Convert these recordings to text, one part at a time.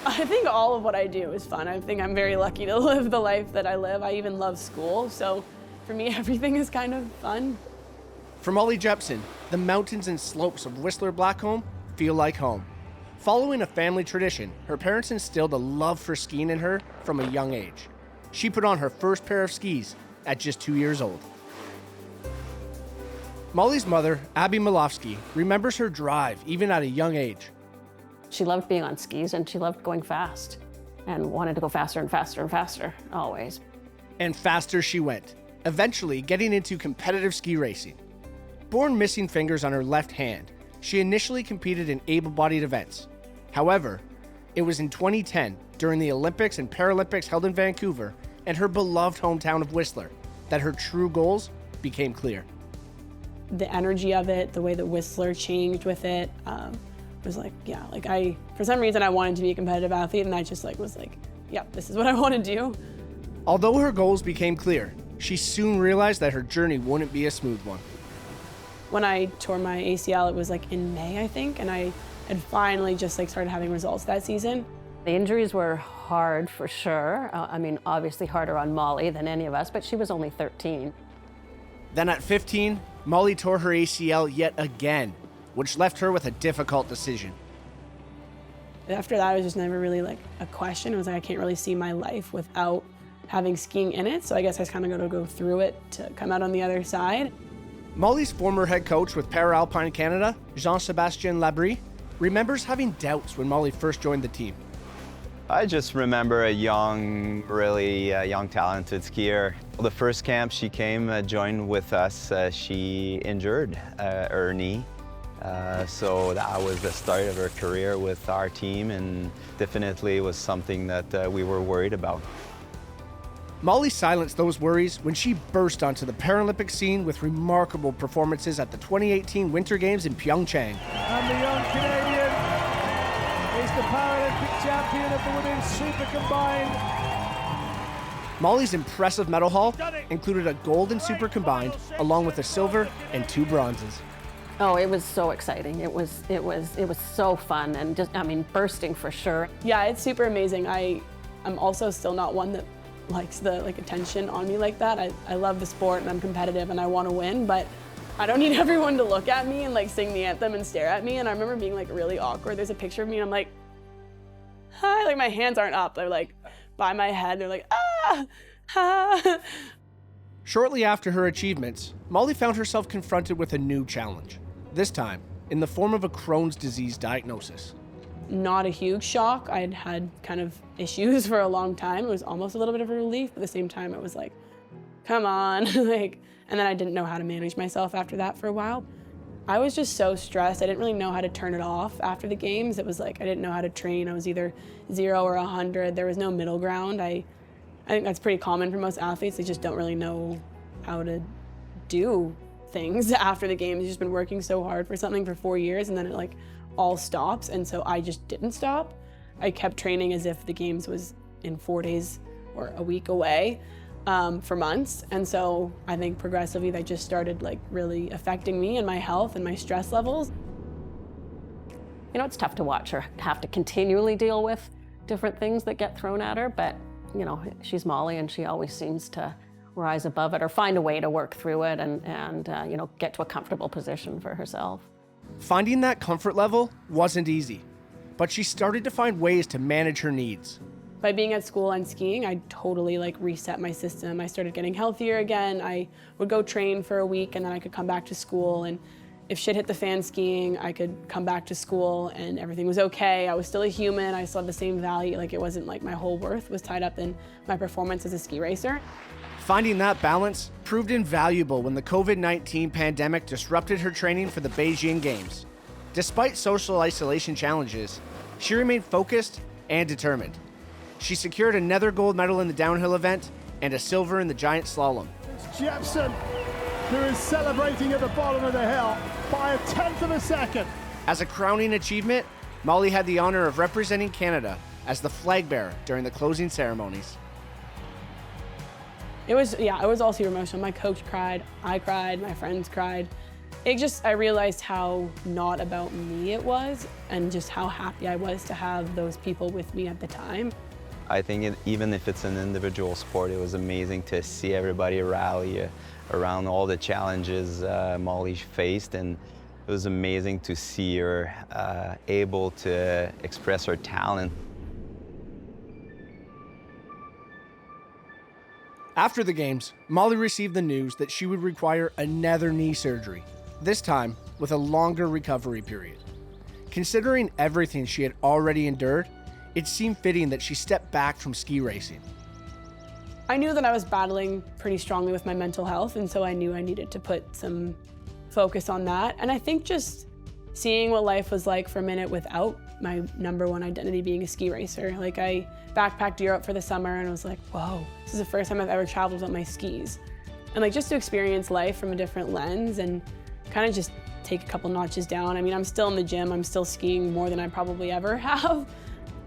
I think all of what I do is fun. I think I'm very lucky to live the life that I live. I even love school, so for me, everything is kind of fun. For Mollie Jepsen, the mountains and slopes of Whistler Blackcomb feel like home. Following a family tradition, her parents instilled a love for skiing in her from a young age. She put on her first pair of skis at just 2 years old. Mollie's mother, Abby Malofsky, remembers her drive even at a young age. She loved being on skis and she loved going fast and wanted to go faster and faster and faster, always. And faster she went, eventually getting into competitive ski racing. Born missing fingers on her left hand, she initially competed in able-bodied events. However, it was in 2010, during the Olympics and Paralympics held in Vancouver and her beloved hometown of Whistler, that her true goals became clear. The energy of it, the way that Whistler changed with it, was like, yeah, like for some reason I wanted to be a competitive athlete and I just was like, yeah, this is what I want to do. Although her goals became clear, she soon realized that her journey wouldn't be a smooth one. When I tore my ACL, it was like in May, I think, and I had finally just started having results that season. The injuries were hard for sure. I mean, obviously harder on Mollie than any of us, but she was only 13. Then at 15, Mollie tore her ACL yet again, which left her with a difficult decision. After that, it was just never really a question. It was like I can't really see my life without having skiing in it, so I guess I just kind of got to go through it to come out on the other side. Mollie's former head coach with Para-Alpine Canada, Jean-Sébastien Labrie, remembers having doubts when Mollie first joined the team. I just remember a young, really young, talented skier. The first camp she came, joined with us, she injured her knee. So that was the start of her career with our team and definitely was something that we were worried about. Mollie silenced those worries when she burst onto the Paralympic scene with remarkable performances at the 2018 Winter Games in Pyeongchang. And the young Canadian is the Paralympic champion of the women's super combined. Mollie's impressive medal haul included a gold in super combined, along with a silver and 2 bronzes. Oh, it was so exciting. It was so fun and just, I mean, bursting for sure. Yeah, it's super amazing. I'm also still not one that likes the attention on me like that. I love the sport and I'm competitive and I want to win, but I don't need everyone to look at me and sing the anthem and stare at me. And I remember being really awkward. There's a picture of me and I'm like, hi, my hands aren't up. They're by my head. They're like, ah, ah. Shortly after her achievements, Mollie found herself confronted with a new challenge, this time in the form of a Crohn's disease diagnosis. Not a huge shock. I had had kind of issues for a long time. It was almost a little bit of a relief, but at the same time it was come on. And then I didn't know how to manage myself after that for a while. I was just so stressed. I didn't really know how to turn it off after the games. It was I didn't know how to train. I was either 0 or 100. There was no middle ground. I think that's pretty common for most athletes. They just don't really know how to do things after the games. You've just been working so hard for something for 4 years and then it all stops, and so I just didn't stop. I kept training as if the games was in 4 days or a week away for months, and so I think progressively that just started really affecting me and my health and my stress levels. You know, it's tough to watch her have to continually deal with different things that get thrown at her, but you know, she's Mollie and she always seems to rise above it or find a way to work through it and you know, get to a comfortable position for herself. Finding that comfort level wasn't easy, but she started to find ways to manage her needs. By being at school and skiing, I totally reset my system. I started getting healthier again. I would go train for a week and then I could come back to school, and if shit hit the fan skiing, I could come back to school and everything was okay. I was still a human. I still had the same value. It wasn't my whole worth was tied up in my performance as a ski racer. Finding that balance proved invaluable when the COVID-19 pandemic disrupted her training for the Beijing Games. Despite social isolation challenges, she remained focused and determined. She secured another gold medal in the downhill event and a silver in the giant slalom. It's Jepsen who is celebrating at the bottom of the hill by a 1/10 of a second. As a crowning achievement, Mollie had the honor of representing Canada as the flag bearer during the closing ceremonies. It was all super emotional. My coach cried, I cried, my friends cried. I realized how not about me it was, and just how happy I was to have those people with me at the time. I think even if it's an individual sport, it was amazing to see everybody rally around all the challenges Mollie faced, and it was amazing to see her able to express her talent. After the games, Mollie received the news that she would require another knee surgery, this time with a longer recovery period. Considering everything she had already endured, it seemed fitting that she stepped back from ski racing. I knew that I was battling pretty strongly with my mental health, and so I knew I needed to put some focus on that. And I think just seeing what life was like for a minute without my number one identity being a ski racer. Like, I backpacked Europe for the summer and was like, whoa, this is the first time I've ever traveled without my skis. And like, just to experience life from a different lens and kind of just take a couple notches down. I mean, I'm still in the gym, I'm still skiing more than I probably ever have,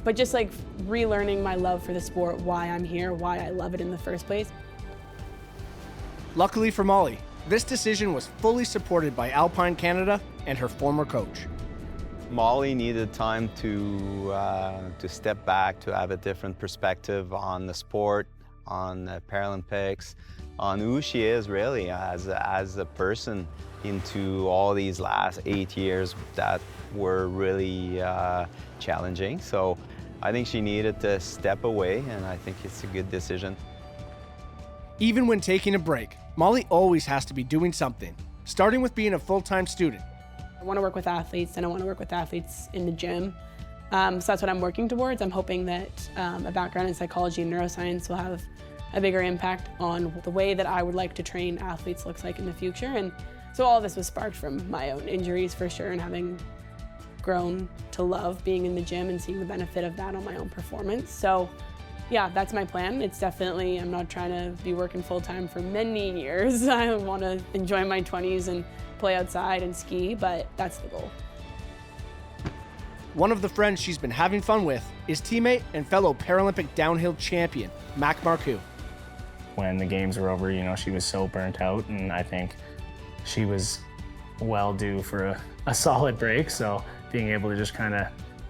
but just like relearning my love for the sport, why I'm here, why I love it in the first place. Luckily for Mollie, this decision was fully supported by Alpine Canada and her former coach. Mollie needed time to step back, to have a different perspective on the sport, on the Paralympics, on who she is really as a person into all these last 8 years that were really challenging. So I think she needed to step away, and I think it's a good decision. Even when taking a break, Mollie always has to be doing something, starting with being a full-time student. I want to work with athletes, and I want to work with athletes in the gym. So that's what I'm working towards. I'm hoping that a background in psychology and neuroscience will have a bigger impact on the way that I would like to train athletes looks like in the future. And so all of this was sparked from my own injuries for sure, and having grown to love being in the gym and seeing the benefit of that on my own performance. So yeah, that's my plan. It's definitely, I'm not trying to be working full-time for many years. I want to enjoy my 20s and play outside and ski, but that's the goal. One of the friends she's been having fun with is teammate and fellow Paralympic downhill champion, Mac Marcoux. When the games were over, you know, she was so burnt out, and I think she was well due for a solid break. So being able to just kind of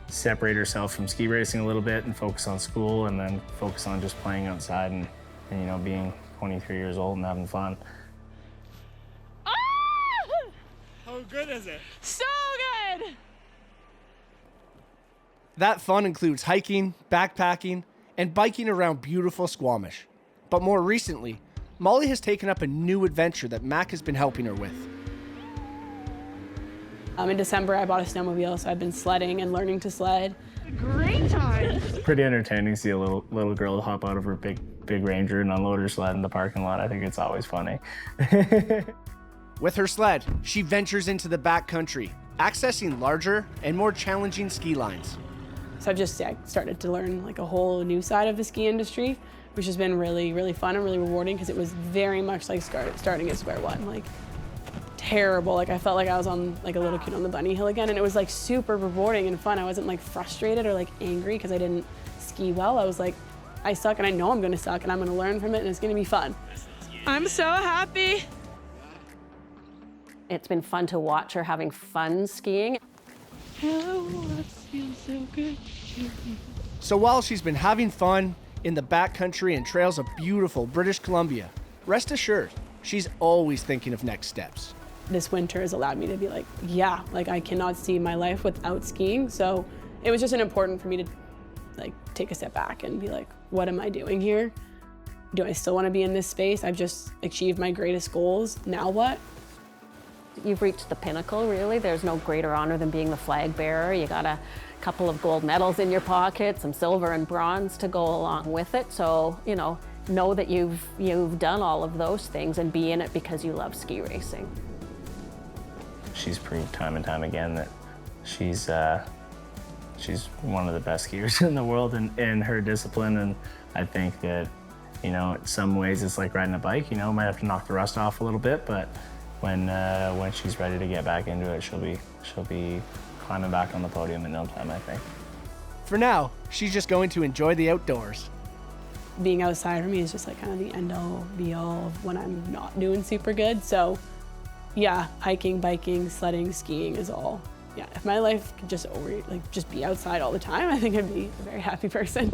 separate herself from ski racing a little bit and focus on school, and then focus on just playing outside and you know, being 23 years old and having fun. How good is it? So good! That fun includes hiking, backpacking, and biking around beautiful Squamish. But more recently, Mollie has taken up a new adventure that Mac has been helping her with. In December, I bought a snowmobile, so I've been sledding and learning to sled. Great time. Pretty entertaining to see a little girl hop out of her big Ranger and unload her sled in the parking lot. I think it's always funny. With her sled, she ventures into the backcountry, accessing larger and more challenging ski lines. So I've just started to learn like a whole new side of the ski industry, which has been really, really fun and really rewarding, because it was very much like starting at square one. Like, terrible. Like, I felt like I was on like a little kid on the bunny hill again, and it was like super rewarding and fun. I wasn't like frustrated or like angry because I didn't ski well. I was like, I suck and I know I'm gonna suck and I'm gonna learn from it and it's gonna be fun. I'm so happy. It's been fun to watch her having fun skiing. Oh, that feels so good. So while she's been having fun in the backcountry and trails of beautiful British Columbia, rest assured, she's always thinking of next steps. This winter has allowed me to be like, yeah, like I cannot see my life without skiing. So it was just important for me to like take a step back and be like, what am I doing here? Do I still want to be in this space? I've just achieved my greatest goals. Now what? You've reached the pinnacle, really. There's no greater honor than being the flag bearer. You got a couple of gold medals in your pocket, some silver and bronze to go along with it. So, you know that you've done all of those things and be in it because you love ski racing. She's proved time and time again that she's one of the best skiers in the world in her discipline, and I think that, you know, in some ways it's like riding a bike. You know, might have to knock the rust off a little bit, but when she's ready to get back into it, she'll be climbing back on the podium in no time, I think. For now, she's just going to enjoy the outdoors. Being outside for me is just like kind of the end all be all of when I'm not doing super good. So yeah, hiking, biking, sledding, skiing is all. Yeah, if my life could just be outside all the time, I think I'd be a very happy person.